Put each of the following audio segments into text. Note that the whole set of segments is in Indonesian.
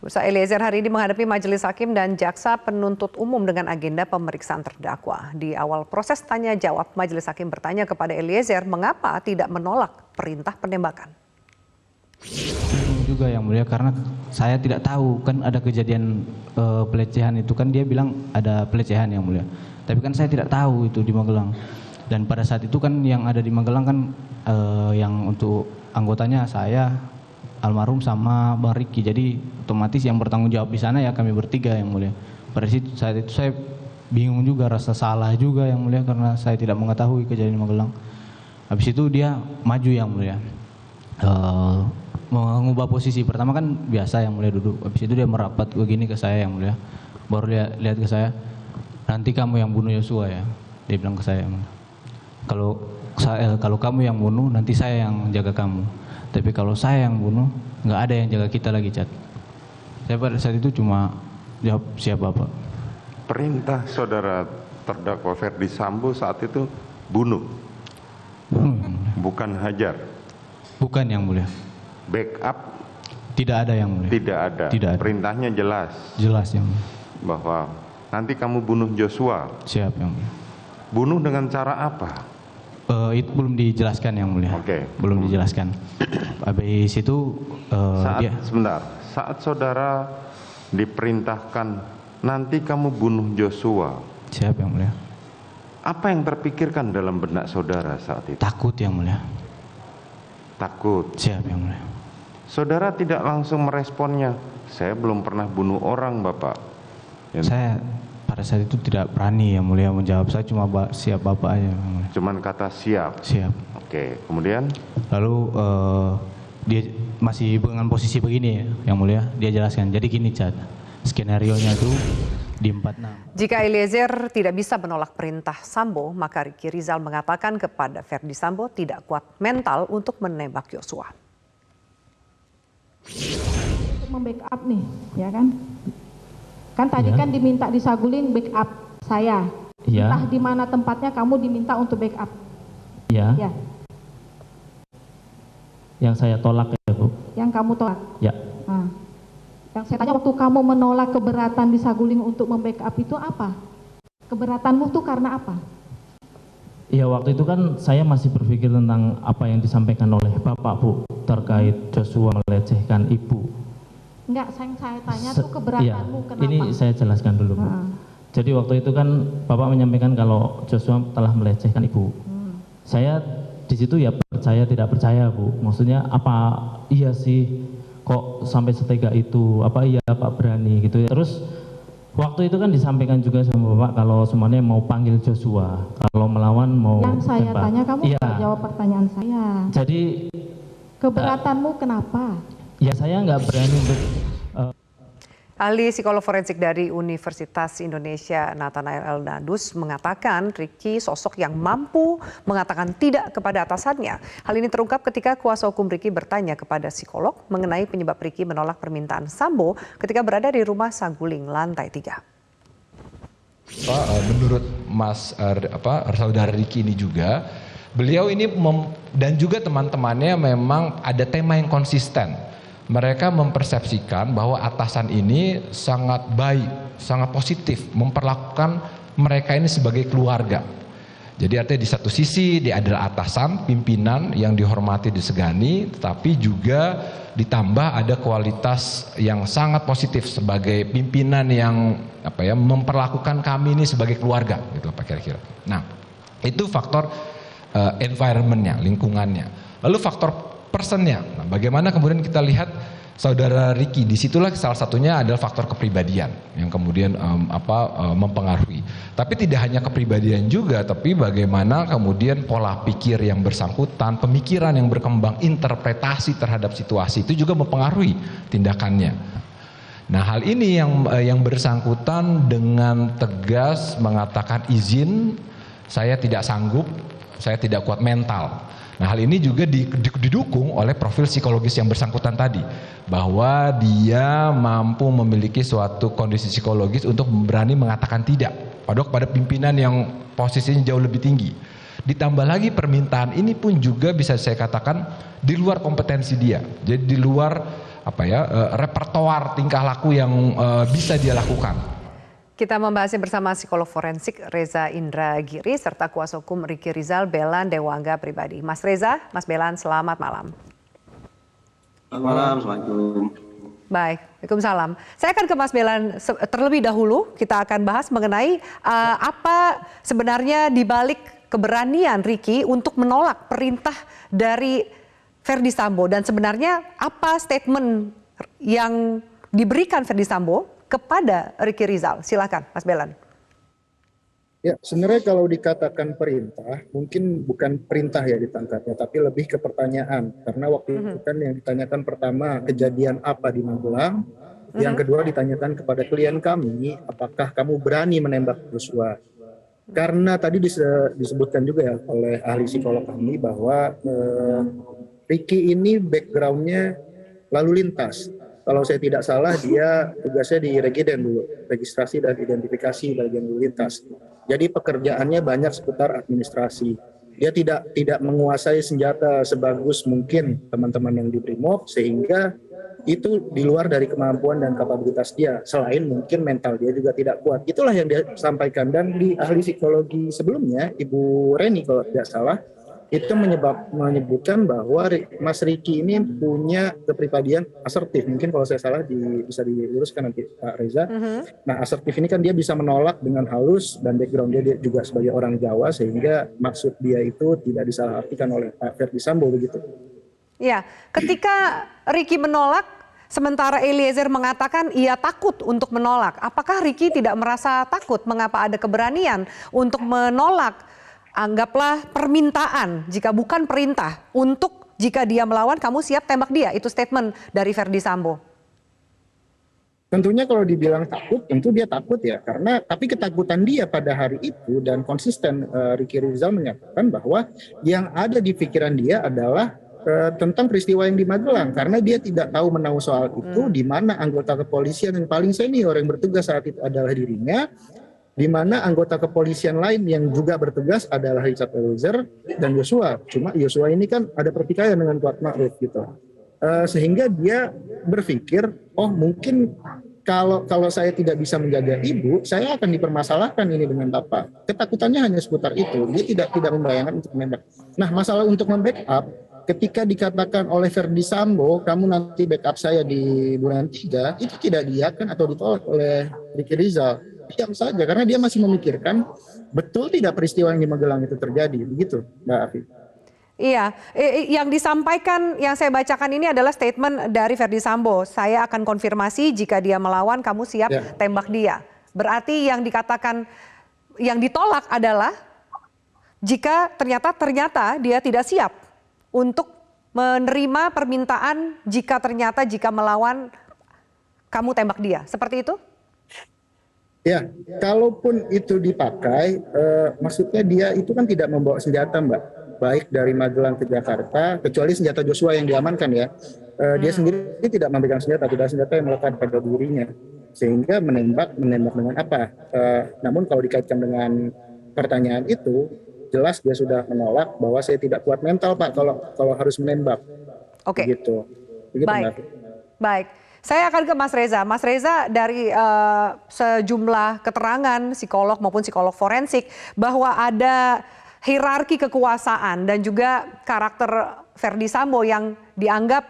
Pemirsa, Eliezer hari ini menghadapi majelis hakim dan jaksa penuntut umum dengan agenda pemeriksaan terdakwa. Di awal proses tanya jawab, majelis hakim bertanya kepada Eliezer mengapa tidak menolak perintah penembakan. Juga yang mulia, karena saya tidak tahu kan ada kejadian pelecehan itu, kan dia bilang ada pelecehan yang mulia. Tapi kan saya tidak tahu itu di Magelang. Dan pada saat itu kan yang ada di Magelang kan yang untuk anggotanya saya, almarhum sama Bang Riki. Jadi otomatis yang bertanggung jawab di sana ya kami bertiga yang mulia. Pada saat itu saya bingung juga, rasa salah juga yang mulia karena saya tidak mengetahui kejadian di Magelang. Habis itu dia maju yang mulia. Mengubah posisi, pertama kan biasa yang mulia duduk. Habis itu dia merapat begini ke saya yang mulia. Baru lihat ke saya, nanti kamu yang bunuh Yosua ya. Dia bilang ke saya, kalau kamu yang bunuh nanti saya yang jaga kamu. Tapi kalau saya yang bunuh, nggak ada yang jaga kita lagi, Cat. Saya pada saat itu cuma jawab, siap Bapak. Perintah saudara terdakwa Ferdi Sambo saat itu bunuh, bukan hajar. Bukan yang mulia. Backup tidak ada yang mulia. Tidak ada. Tidak ada. Perintahnya jelas. Jelas yang mulia. Bahwa nanti kamu bunuh Joshua. Siap yang mulia. Bunuh dengan cara apa? Itu belum dijelaskan yang mulia. Oke. Belum dijelaskan. Habis itu sebentar. Saat saudara diperintahkan nanti kamu bunuh Joshua. Siap yang mulia. Apa yang terpikirkan dalam benak saudara saat itu? Takut yang mulia. Takut. Siap yang mulia. Saudara tidak langsung meresponnya. Saya belum pernah bunuh orang, Bapak. Saya pada saat itu tidak berani yang mulia menjawab. Saya cuma siap Bapak aja. Cuman kata siap. Siap. Oke. Kemudian? Lalu dia masih dengan posisi begini ya, yang mulia. Dia jelaskan. Jadi gini, Cat. Skenario-nya itu di 46. Jika Eliezer tidak bisa menolak perintah Sambo, maka Riki Rizal mengatakan kepada Ferdi Sambo tidak kuat mental untuk menembak Yosua. Untuk membackup nih, ya kan? Kan tadi kan diminta di Saguling backup saya. Ya. Entah di mana tempatnya kamu diminta untuk backup. Ya. Ya. Yang saya tolak ya, Bu. Yang kamu tolak. Ya. Nah, yang saya tanya waktu kamu menolak keberatan di Saguling untuk membackup itu apa? Keberatanmu tuh karena apa? Iya, waktu itu kan saya masih berpikir tentang apa yang disampaikan oleh Bapak, Bu, terkait Joshua melecehkan Ibu. Enggak, saya tanya tuh keberatanmu iya, kenapa? ini saya jelaskan dulu, Bu. Jadi waktu itu kan Bapak menyampaikan kalau Joshua telah melecehkan Ibu. Saya di situ ya percaya tidak percaya, Bu. Maksudnya apa iya sih kok sampai setega itu? Apa iya Pak berani gitu ya. Terus waktu itu kan disampaikan juga sama Bapak kalau semuanya mau panggil Joshua. Kalau melawan mau yang saya tembak. tanya kamu Iya. nggak jawab pertanyaan saya. Jadi Keberatanmu kenapa? ya saya nggak berani untuk Ahli psikolog forensik dari Universitas Indonesia Nathanael Eldadus mengatakan Riki sosok yang mampu mengatakan tidak kepada atasannya. Hal ini terungkap ketika kuasa hukum Riki bertanya kepada psikolog mengenai penyebab Riki menolak permintaan Sambo ketika berada di rumah Saguling lantai 3. Menurut saudara Riki ini juga, beliau ini dan juga teman-temannya memang ada tema yang konsisten. Mereka mempersepsikan bahwa atasan ini sangat baik, sangat positif, memperlakukan mereka ini sebagai keluarga. Jadi artinya di satu sisi dia adalah atasan, pimpinan yang dihormati, disegani, tetapi juga ditambah ada kualitas yang sangat positif sebagai pimpinan yang memperlakukan kami ini sebagai keluarga, gitu Pak kira-kira. Nah, itu faktor environment-nya, lingkungannya. Lalu faktor personnya. Nah, bagaimana kemudian kita lihat saudara Riki, disitulah salah satunya adalah faktor kepribadian yang kemudian mempengaruhi. Tapi tidak hanya kepribadian juga, tapi bagaimana kemudian pola pikir yang bersangkutan, pemikiran yang berkembang, interpretasi terhadap situasi itu juga mempengaruhi tindakannya. Nah, hal ini yang bersangkutan dengan tegas mengatakan izin, saya tidak sanggup, saya tidak kuat mental. Nah, hal ini juga didukung oleh profil psikologis yang bersangkutan tadi, bahwa dia mampu memiliki suatu kondisi psikologis untuk berani mengatakan tidak pada pimpinan yang posisinya jauh lebih tinggi. Ditambah lagi permintaan ini pun juga bisa saya katakan di luar kompetensi dia, jadi di luar repertoar tingkah laku yang bisa dia lakukan. Kita membahasnya bersama psikolog forensik Reza Indragiri serta kuasa hukum Ricky Rizal, Belan Dewangga Pribadi. Mas Reza, Mas Belan, selamat malam. Selamat malam, Assalamualaikum. Baik, Waalaikumsalam. Saya akan ke Mas Belan terlebih dahulu. Kita akan bahas mengenai apa sebenarnya dibalik keberanian Ricky untuk menolak perintah dari Ferdy Sambo dan sebenarnya apa statement yang diberikan Ferdy Sambo kepada Ricky Rizal. Silakan, Mas Belan. Ya, sebenarnya kalau dikatakan perintah, mungkin bukan perintah ya ditangkapnya, tapi lebih ke pertanyaan. Karena waktu itu kan yang ditanyakan pertama, kejadian apa di Magelang. Yang kedua ditanyakan kepada klien kami, apakah kamu berani menembak Joshua? Karena tadi disebutkan juga ya oleh ahli psikolog kami bahwa Ricky ini background-nya lalu lintas. Kalau saya tidak salah, dia tugasnya di Regiden dulu, registrasi dan identifikasi bagian lalu lintas. Jadi pekerjaannya banyak seputar administrasi. Dia tidak menguasai senjata sebagus mungkin teman-teman yang di Brimob, sehingga itu di luar dari kemampuan dan kapabilitas dia. Selain mungkin mental dia juga tidak kuat. Itulah yang dia sampaikan. Dan di ahli psikologi sebelumnya, Ibu Reni kalau tidak salah, itu menyebutkan bahwa Mas Ricky ini punya kepribadian asertif. Mungkin kalau saya salah bisa diluruskan nanti Pak Reza. Nah, asertif ini kan dia bisa menolak dengan halus dan background dia juga sebagai orang Jawa sehingga maksud dia itu tidak disalahartikan oleh Pak Ferdy Sambo begitu. Ya, ketika Ricky menolak, sementara Eliezer mengatakan ia takut untuk menolak. Apakah Ricky tidak merasa takut? Mengapa ada keberanian untuk menolak? Anggaplah permintaan, jika bukan perintah, untuk jika dia melawan kamu siap tembak dia. Itu statement dari Ferdy Sambo. Tentunya kalau dibilang takut, tentu dia takut ya. Tapi ketakutan dia pada hari itu dan konsisten Ricky Rizal menyatakan bahwa yang ada di pikiran dia adalah tentang peristiwa yang di Magelang. Karena dia tidak tahu menahu soal itu, di mana anggota kepolisian yang paling senior yang bertugas saat itu adalah dirinya, di mana anggota kepolisian lain yang juga bertugas adalah Richard Eliezer dan Joshua. Cuma Joshua ini kan ada pertikaian dengan Kuat Ma'ruf gitu. Sehingga dia berpikir, oh mungkin kalau saya tidak bisa menjaga ibu, saya akan dipermasalahkan ini dengan bapak. Ketakutannya hanya seputar itu. Dia tidak membayangkan untuk menembak. Nah, masalah untuk membackup, ketika dikatakan oleh Ferdy Sambo, kamu nanti backup saya di bulan 3, itu tidak diiyakan atau ditolak oleh Ricky Rizal. Diam saja, karena dia masih memikirkan betul tidak peristiwa yang di Magelang itu terjadi. Begitu, Mbak Afi. Iya, yang disampaikan, yang saya bacakan ini adalah statement dari Ferdy Sambo. Saya akan konfirmasi jika dia melawan, kamu siap tembak dia. Berarti yang dikatakan, yang ditolak adalah jika ternyata dia tidak siap untuk menerima permintaan jika melawan, kamu tembak dia. Seperti itu? Ya, kalaupun itu dipakai, maksudnya dia itu kan tidak membawa senjata, Mbak. Baik dari Magelang ke Jakarta, kecuali senjata Joshua yang diamankan ya. Dia sendiri tidak memegang senjata, tidak senjata yang melekat pada dirinya. Sehingga menembak dengan apa? Namun kalau dikaitkan dengan pertanyaan itu, jelas dia sudah menolak bahwa saya tidak kuat mental, Pak, kalau harus menembak. Oke. Begitu, baik. Mbak. Baik. Saya akan ke Mas Reza. Mas Reza, dari sejumlah keterangan psikolog maupun psikolog forensik bahwa ada hierarki kekuasaan dan juga karakter Ferdy Sambo yang dianggap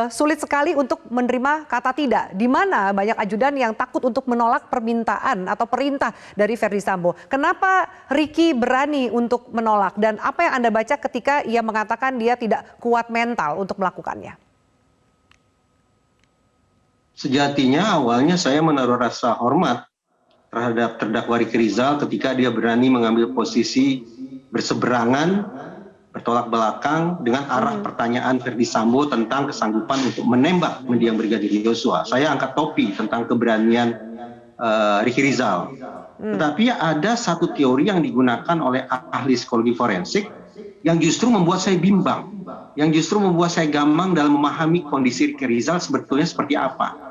sulit sekali untuk menerima kata tidak. Di mana banyak ajudan yang takut untuk menolak permintaan atau perintah dari Ferdy Sambo. Kenapa Ricky berani untuk menolak dan apa yang Anda baca ketika ia mengatakan dia tidak kuat mental untuk melakukannya? Sejatinya awalnya saya menaruh rasa hormat terhadap terdakwa Ricky Rizal ketika dia berani mengambil posisi berseberangan, bertolak belakang dengan arah pertanyaan Ferdy Sambo tentang kesanggupan untuk menembak mendiang Brigadir Yosua. Saya angkat topi tentang keberanian Ricky Rizal. Tetapi ada satu teori yang digunakan oleh ahli psikologi forensik yang justru membuat saya bimbang, yang justru membuat saya gamang dalam memahami kondisi Ricky Rizal sebetulnya seperti apa.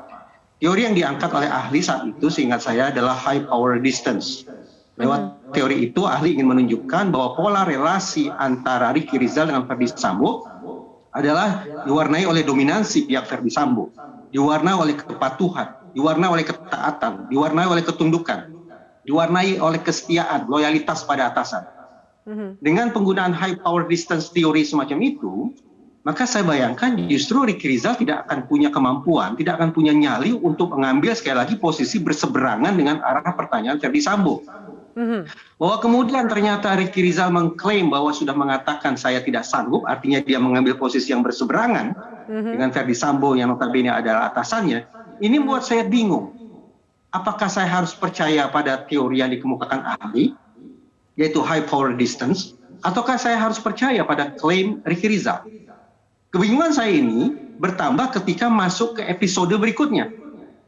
Teori yang diangkat oleh ahli saat itu seingat saya adalah high power distance. Lewat teori itu ahli ingin menunjukkan bahwa pola relasi antara Ricky Rizal dengan Ferdy Sambo adalah diwarnai oleh dominansi pihak Verdi Sambo, diwarnai oleh kepatuhan, diwarnai oleh ketaatan, diwarnai oleh ketundukan, diwarnai oleh kesetiaan, loyalitas pada atasan. Dengan penggunaan high power distance theory semacam itu, maka saya bayangkan justru Ricky Rizal tidak akan punya kemampuan, tidak akan punya nyali untuk mengambil sekali lagi posisi berseberangan dengan arah pertanyaan Verdi Sambo. Bahwa kemudian ternyata Ricky Rizal mengklaim bahwa sudah mengatakan saya tidak sanggup, artinya dia mengambil posisi yang berseberangan dengan Verdi Sambo yang notabene adalah atasannya. Ini membuat saya bingung. Apakah saya harus percaya pada teori yang dikemukakan ahli, yaitu high power distance, ataukah saya harus percaya pada klaim Ricky Rizal? Kebingungan saya ini bertambah ketika masuk ke episode berikutnya,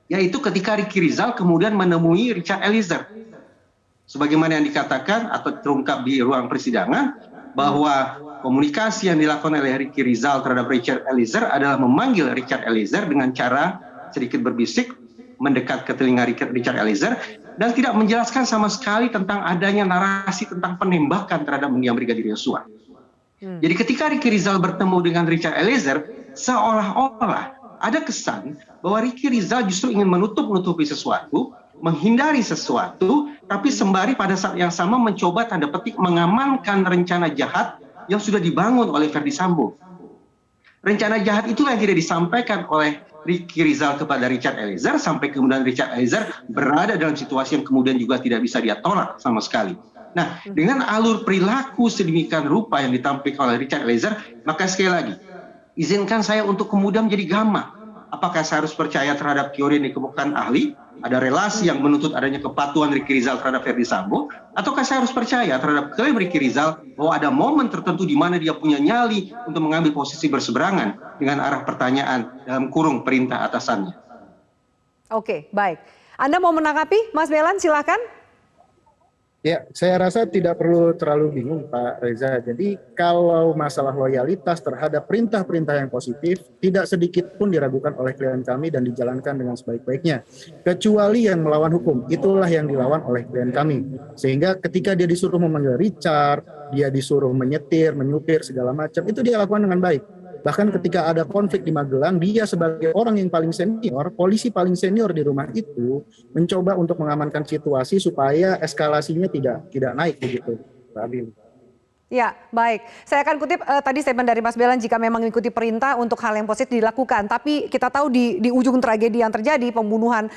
yaitu ketika Ricky Rizal kemudian menemui Richard Eliezer. Sebagaimana yang dikatakan atau terungkap di ruang persidangan, bahwa komunikasi yang dilakukan oleh Ricky Rizal terhadap Richard Eliezer adalah memanggil Richard Eliezer dengan cara sedikit berbisik, mendekat ke telinga Richard Eliezer, dan tidak menjelaskan sama sekali tentang adanya narasi tentang penembakan terhadap mendiang Brigadir Yosua. Jadi ketika Ricky Rizal bertemu dengan Richard Eliezer, seolah-olah ada kesan bahwa Ricky Rizal justru ingin menutup-nutupi sesuatu, menghindari sesuatu, tapi sembari pada saat yang sama mencoba tanda petik mengamankan rencana jahat yang sudah dibangun oleh Verdi Sambo. Rencana jahat itulah yang tidak disampaikan oleh Ricky Rizal kepada Richard Eliezer, sampai kemudian Richard Eliezer berada dalam situasi yang kemudian juga tidak bisa dia tolak sama sekali. Nah, dengan alur perilaku sedemikian rupa yang ditampilkan oleh Richard Eliezer, maka sekali lagi, izinkan saya untuk kemudian menjadi gamang. Apakah saya harus percaya terhadap teori yang dikemukakan ahli, ada relasi yang menuntut adanya kepatuhan Ricky Rizal terhadap Verdi Sambo, ataukah saya harus percaya terhadap klaim Ricky Rizal bahwa ada momen tertentu di mana dia punya nyali untuk mengambil posisi berseberangan dengan arah pertanyaan dalam kurung perintah atasannya. Oke, baik. Anda mau menanggapi, Mas Belan, silakan. Ya, saya rasa tidak perlu terlalu bingung, Pak Reza. Jadi kalau masalah loyalitas terhadap perintah-perintah yang positif, tidak sedikit pun diragukan oleh klien kami dan dijalankan dengan sebaik-baiknya. Kecuali yang melawan hukum, itulah yang dilawan oleh klien kami. Sehingga ketika dia disuruh memanggil Richard, dia disuruh menyetir, menyupir, segala macam, itu dia lakukan dengan baik. Bahkan ketika ada konflik di Magelang, dia sebagai orang yang paling senior, polisi paling senior di rumah itu, mencoba untuk mengamankan situasi supaya eskalasinya tidak naik begitu, Pak Abil. Ya, baik. Saya akan kutip tadi statement dari Mas Belan, jika memang mengikuti perintah untuk hal yang positif dilakukan. Tapi kita tahu di ujung tragedi yang terjadi, pembunuhan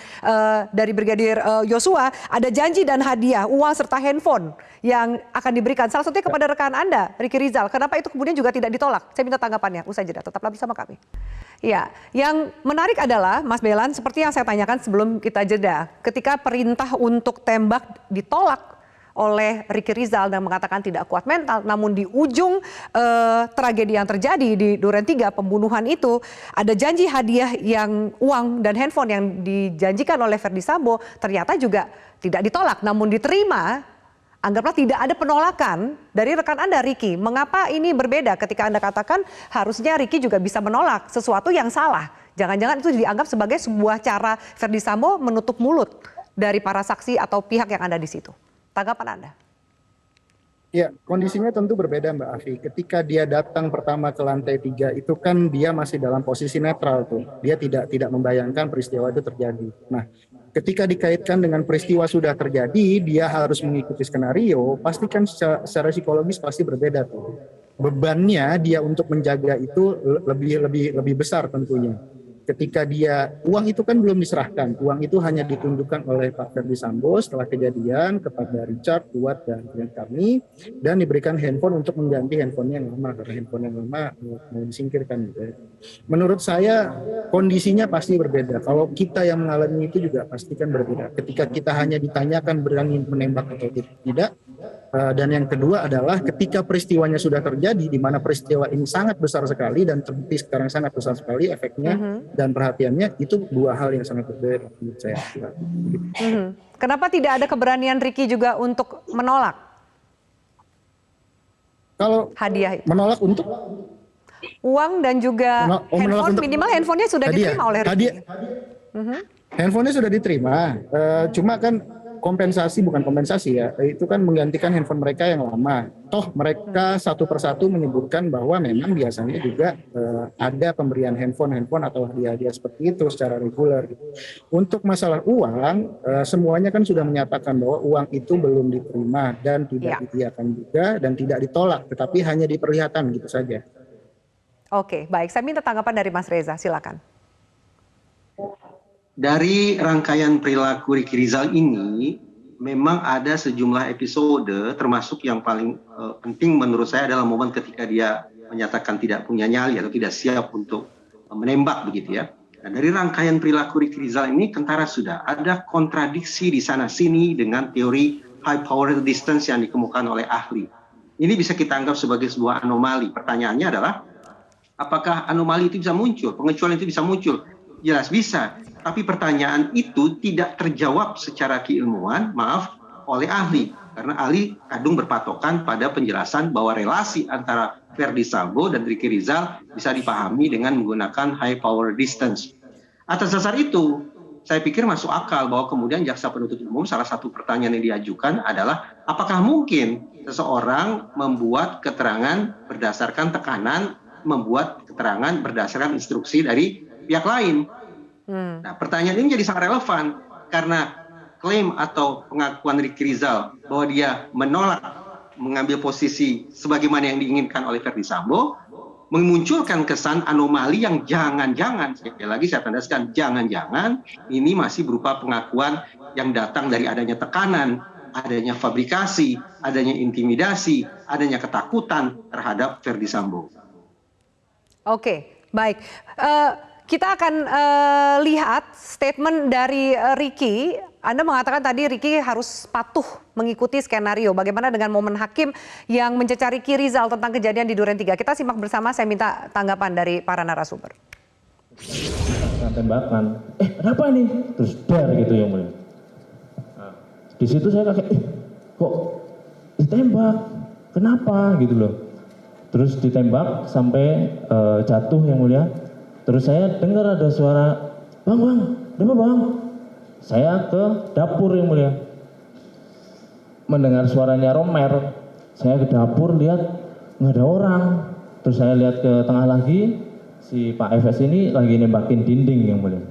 dari Brigadir Yosua, ada janji dan hadiah, uang serta handphone yang akan diberikan. Salah satunya kepada rekan Anda, Ricky Rizal. Kenapa itu kemudian juga tidak ditolak? Saya minta tanggapannya. Usai jeda, tetaplah bersama kami. Ya, yang menarik adalah Mas Belan, seperti yang saya tanyakan sebelum kita jeda, ketika perintah untuk tembak ditolak oleh Ricky Rizal dan mengatakan tidak kuat mental, namun di ujung tragedi yang terjadi di Duren 3 pembunuhan itu ada janji hadiah yang uang dan handphone yang dijanjikan oleh Verdi Sambo ternyata juga tidak ditolak, namun diterima. Anggaplah tidak ada penolakan dari rekan Anda, Ricky. Mengapa ini berbeda ketika Anda katakan harusnya Ricky juga bisa menolak sesuatu yang salah? Jangan-jangan itu dianggap sebagai sebuah cara Verdi Sambo menutup mulut dari para saksi atau pihak yang ada di situ. Tanggapan Anda? Ya, kondisinya tentu berbeda, Mbak Afi. Ketika dia datang pertama ke lantai 3 itu kan dia masih dalam posisi netral tuh. Dia tidak membayangkan peristiwa itu terjadi. Nah, ketika dikaitkan dengan peristiwa sudah terjadi, dia harus mengikuti skenario, pasti kan secara psikologis pasti berbeda tuh. Bebannya dia untuk menjaga itu lebih besar tentunya. Ketika uang itu kan belum diserahkan, uang itu hanya ditunjukkan oleh Pak Verdi Sambo setelah kejadian kepada Richard, Kuat, dan klien kami, dan diberikan handphone untuk mengganti handphonenya yang lama, karena handphone yang lama mau disingkirkan. Gitu ya. Menurut saya kondisinya pasti berbeda. Kalau kita yang mengalami itu juga pasti kan berbeda. Ketika kita hanya ditanyakan berani menembak atau tidak, dan yang kedua adalah ketika peristiwanya sudah terjadi, di mana peristiwa ini sangat besar sekali dan terbukti sekarang sangat besar sekali efeknya dan perhatiannya, itu dua hal yang sangat berbeda menurut saya. Kenapa tidak ada keberanian Ricky juga untuk menolak? Kalau hadiah itu? Menolak untuk uang dan juga handphone, minimal handphonenya sudah diterima oleh Ricky. Handphonenya sudah diterima, cuma kan kompensasi, bukan kompensasi ya, itu kan menggantikan handphone mereka yang lama. Toh mereka satu persatu menyebutkan bahwa memang biasanya juga ada pemberian handphone atau hadiah-hadiah seperti itu secara reguler. Untuk masalah uang, semuanya kan sudah menyatakan bahwa uang itu belum diterima dan tidak diiyakan juga dan tidak ditolak, tetapi hanya diperlihatkan gitu saja. Oke, baik. Saya minta tanggapan dari Mas Reza, silakan. Dari rangkaian perilaku Ricky Rizal ini, memang ada sejumlah episode, termasuk yang paling penting menurut saya adalah momen ketika dia menyatakan tidak punya nyali atau tidak siap untuk menembak begitu ya. Nah, dari rangkaian perilaku Ricky Rizal ini kentara sudah ada kontradiksi di sana-sini dengan teori high power distance yang dikemukakan oleh ahli. Ini bisa kita anggap sebagai sebuah anomali. Pertanyaannya adalah, apakah anomali itu bisa muncul? Pengecualian itu bisa muncul? Jelas bisa. Tapi pertanyaan itu tidak terjawab secara keilmuan, oleh ahli. Karena ahli kadung berpatokan pada penjelasan bahwa relasi antara Verdi Sambo dan Ricky Rizal bisa dipahami dengan menggunakan high power distance. Atas dasar itu, saya pikir masuk akal bahwa kemudian jaksa penuntut umum salah satu pertanyaan yang diajukan adalah apakah mungkin seseorang membuat keterangan berdasarkan tekanan, membuat keterangan berdasarkan instruksi dari pihak lain. Nah, pertanyaan ini menjadi sangat relevan karena klaim atau pengakuan Ricky Rizal bahwa dia menolak mengambil posisi sebagaimana yang diinginkan oleh Verdi Sambo memunculkan kesan anomali yang jangan-jangan, sekali lagi saya tandaskan, jangan-jangan ini masih berupa pengakuan yang datang dari adanya tekanan, adanya fabrikasi, adanya intimidasi, adanya ketakutan terhadap Verdi Sambo. Oke, baik. Kita akan lihat statement dari Ricky. Anda mengatakan tadi Ricky harus patuh mengikuti skenario. Bagaimana dengan momen hakim yang mencecari Ricky Rizal tentang kejadian di Duren 3? Kita simak bersama, saya minta tanggapan dari para narasumber. Tembakan, ada apa ini? Terus dar gitu yang mulia. Nah, di situ saya kaget, kok ditembak? Kenapa gitu loh? Terus ditembak sampai jatuh yang mulia. Terus saya dengar ada suara, bang, ada apa bang? Saya ke dapur yang mulia. Mendengar suaranya Romer, saya ke dapur lihat nggak ada orang. Terus saya lihat ke tengah lagi, si Pak FS ini lagi nembakin dinding yang mulia.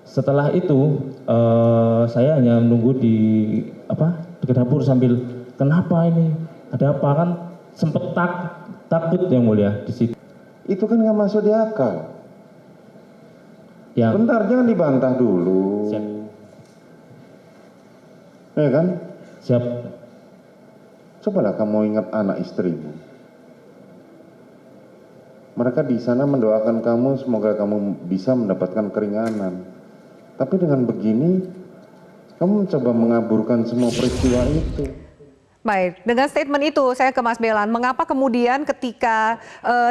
Setelah itu saya hanya menunggu di dapur sambil kenapa ini? Ada apa kan? Sempet takut yang mulia di situ. Itu kan nggak masuk di akal. Ya. Bentar, jangan dibantah dulu. Siap. Ya kan? Siap. Cobalah kamu ingat anak istrimu. Mereka di sana mendoakan kamu, semoga kamu bisa mendapatkan keringanan. Tapi dengan begini, kamu mencoba mengaburkan semua peristiwa itu. Baik, dengan statement itu saya ke Mas Belan. Mengapa kemudian ketika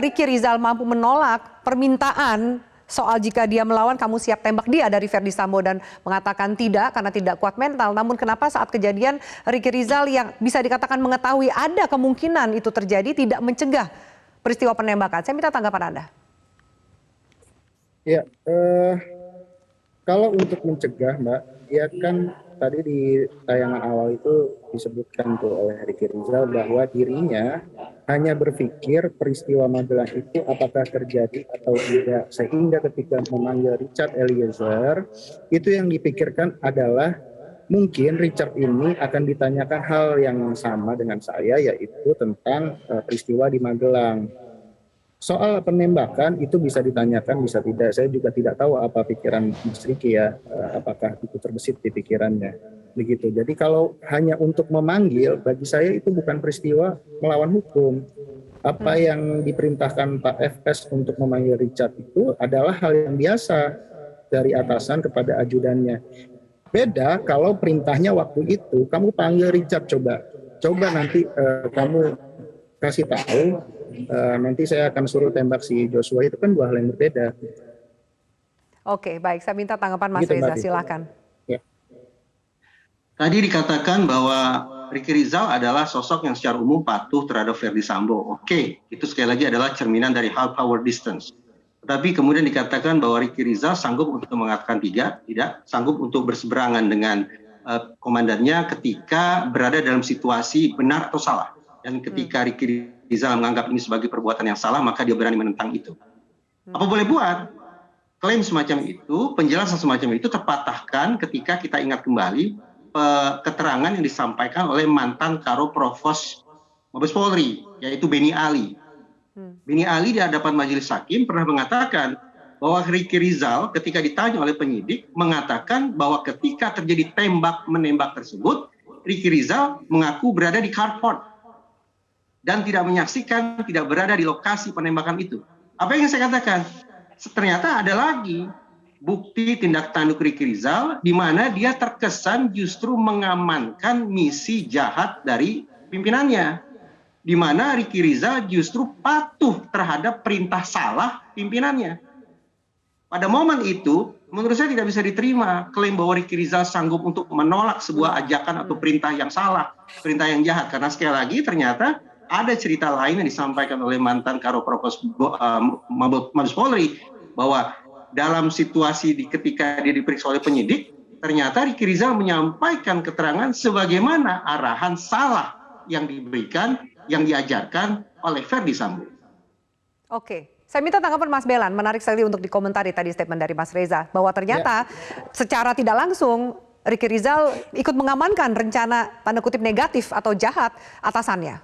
Ricky Rizal mampu menolak permintaan soal jika dia melawan kamu siap tembak dia dari Verdi Sambo dan mengatakan tidak karena tidak kuat mental. Namun kenapa saat kejadian Ricky Rizal yang bisa dikatakan mengetahui ada kemungkinan itu terjadi tidak mencegah peristiwa penembakan? Saya minta tanggapan Anda. Ya, kalau untuk mencegah Mbak, ya kan tadi di tayangan awal itu disebutkan tuh oleh Ricky Rizal bahwa dirinya hanya berpikir peristiwa Magelang itu apakah terjadi atau tidak, sehingga ketika memanggil Richard Eliezer itu yang dipikirkan adalah mungkin Richard ini akan ditanyakan hal yang sama dengan saya, yaitu tentang peristiwa di Magelang. Soal penembakan itu bisa ditanyakan, bisa tidak. Saya juga tidak tahu apa pikiran Mas Ricky ya, apakah itu terbesit di pikirannya. Begitu. Jadi kalau hanya untuk memanggil, bagi saya itu bukan peristiwa melawan hukum. Apa yang diperintahkan Pak FS untuk memanggil Richard itu adalah hal yang biasa dari atasan kepada ajudannya. Beda kalau perintahnya waktu itu, kamu panggil Richard coba nanti kamu kasih tahu. Nanti saya akan suruh tembak si Joshua, itu kan dua hal yang berbeda. Oke, baik. Saya minta tanggapan Mas Reza, silakan. Ya. Tadi dikatakan bahwa Ricky Rizal adalah sosok yang secara umum patuh terhadap Verdi Sambo. Oke, itu sekali lagi adalah cerminan dari high power distance. Tetapi kemudian dikatakan bahwa Ricky Rizal sanggup untuk mengatakan tidak, sanggup untuk berseberangan dengan komandannya ketika berada dalam situasi benar atau salah. Dan ketika Ricky Rizal menganggap ini sebagai perbuatan yang salah, maka dia berani menentang itu. Apa boleh buat? Klaim semacam itu, penjelasan semacam itu terpatahkan ketika kita ingat kembali keterangan yang disampaikan oleh mantan Karo Provos Mabes Polri, yaitu Beni Ali. Beni Ali di hadapan majelis hakim pernah mengatakan bahwa Ricky Rizal ketika ditanya oleh penyidik mengatakan bahwa ketika terjadi tembak-menembak tersebut, Ricky Rizal mengaku berada di carport dan tidak menyaksikan, tidak berada di lokasi penembakan itu. Apa yang saya katakan? Ternyata ada lagi bukti tindak tanduk Ricky Rizal di mana dia terkesan justru mengamankan misi jahat dari pimpinannya. Di mana Ricky Rizal justru patuh terhadap perintah salah pimpinannya. Pada momen itu, menurut saya tidak bisa diterima klaim bahwa Ricky Rizal sanggup untuk menolak sebuah ajakan atau perintah yang salah, perintah yang jahat. Karena sekali lagi ternyata ada cerita lain yang disampaikan oleh mantan Karo Propos Mabes Polri bahwa dalam situasi ketika dia diperiksa oleh penyidik, ternyata Ricky Rizal menyampaikan keterangan sebagaimana arahan salah yang diberikan, yang diajarkan oleh Ferdi Sambo. Oke, saya minta tanggapan Mas Belan. Menarik sekali untuk dikomentari tadi statement dari Mas Reza bahwa ternyata secara tidak langsung Ricky Rizal ikut mengamankan rencana tanda kutip negatif atau jahat atasannya.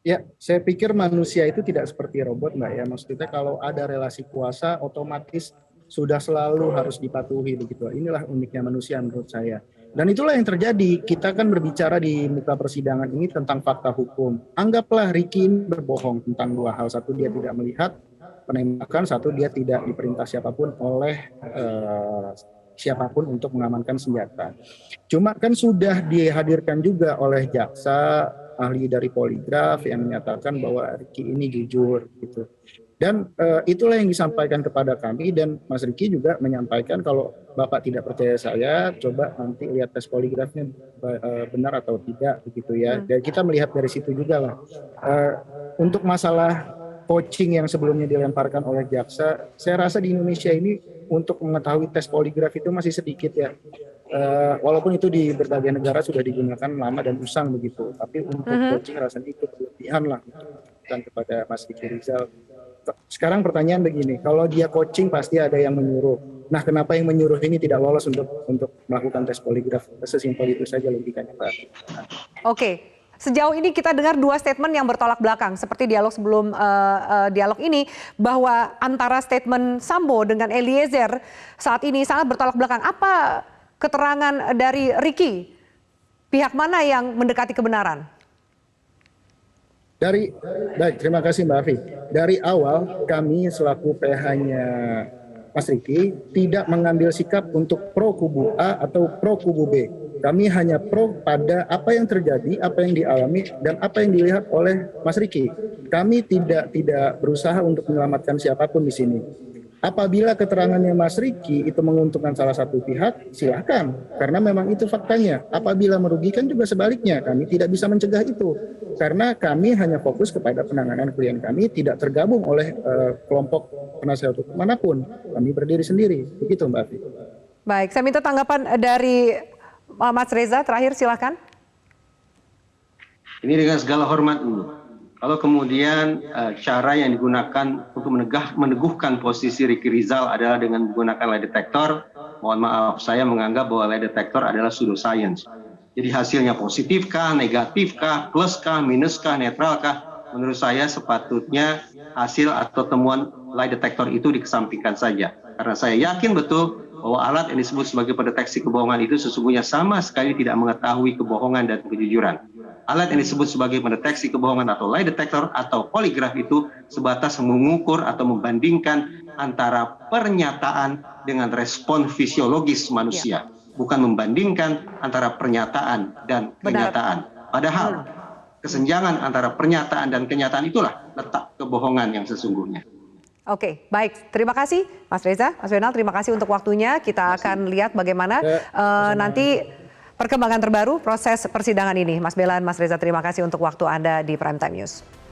Ya, saya pikir manusia itu tidak seperti robot, Mbak ya. Maksudnya kalau ada relasi kuasa, otomatis sudah selalu harus dipatuhi begitu. Inilah uniknya manusia menurut saya. Dan itulah yang terjadi. Kita kan berbicara di muka persidangan ini tentang fakta hukum. Anggaplah Ricky berbohong tentang dua hal. Satu, dia tidak melihat penembakan. Satu, dia tidak diperintah siapapun oleh siapapun untuk mengamankan senjata. Cuma kan sudah dihadirkan juga oleh jaksa, ahli dari poligraf yang menyatakan bahwa Ricky ini jujur gitu. Dan itulah yang disampaikan kepada kami, dan Mas Ricky juga menyampaikan kalau Bapak tidak percaya saya, coba nanti lihat tes poligrafnya benar atau tidak begitu ya. Dan kita melihat dari situ juga lah. Untuk masalah coaching yang sebelumnya dilemparkan oleh jaksa, saya rasa di Indonesia ini untuk mengetahui tes poligraf itu masih sedikit ya. Walaupun itu di berbagai negara sudah digunakan lama dan usang begitu, tapi untuk coaching rasanya itu berlebihan lah dan kepada Mas Ricky Rizal. Sekarang pertanyaan begini, kalau dia coaching pasti ada yang menyuruh. Nah, kenapa yang menyuruh ini tidak lolos untuk melakukan tes poligraf? Sesimpel itu saja logikanya, Pak. Oke. Sejauh ini kita dengar dua statement yang bertolak belakang. Seperti dialog sebelum dialog ini, bahwa antara statement Sambo dengan Eliezer saat ini sangat bertolak belakang. Apa keterangan dari Ricky? Pihak mana yang mendekati kebenaran? Baik, terima kasih Mbak Afi. Dari awal kami selaku PH-nya Mas Ricky tidak mengambil sikap untuk pro kubu A atau pro kubu B. Kami hanya pro pada apa yang terjadi, apa yang dialami, dan apa yang dilihat oleh Mas Ricky. Kami tidak berusaha untuk menyelamatkan siapapun di sini. Apabila keterangannya Mas Ricky itu menguntungkan salah satu pihak, silakan. Karena memang itu faktanya. Apabila merugikan juga sebaliknya, kami tidak bisa mencegah itu. Karena kami hanya fokus kepada penanganan klien kami, tidak tergabung oleh kelompok penasihat hukum manapun. Kami berdiri sendiri. Begitu Mbak Afi. Baik, saya minta tanggapan dari Mas Reza, terakhir silakan. Ini dengan segala hormat dulu. Kalau kemudian cara yang digunakan untuk meneguhkan posisi Ricky Rizal adalah dengan menggunakan lie detector, mohon maaf, saya menganggap bahwa lie detector adalah pseudoscience. Jadi hasilnya positifkah, negatifkah, pluskah, minuskah, netralkah? Menurut saya sepatutnya hasil atau temuan lie detector itu dikesampingkan saja. Karena saya yakin betul bahwa alat yang disebut sebagai pendeteksi kebohongan itu sesungguhnya sama sekali tidak mengetahui kebohongan dan kejujuran. Alat yang disebut sebagai pendeteksi kebohongan atau lie detector atau poligraf itu sebatas mengukur atau membandingkan antara pernyataan dengan respon fisiologis manusia, bukan membandingkan antara pernyataan dan kenyataan. Padahal kesenjangan antara pernyataan dan kenyataan itulah letak kebohongan yang sesungguhnya. Oke, baik. Terima kasih Mas Reza, Mas Wenal, terima kasih untuk waktunya. Kita akan lihat bagaimana nanti perkembangan terbaru proses persidangan ini. Mas Belan, Mas Reza, terima kasih untuk waktu Anda di Prime Time News.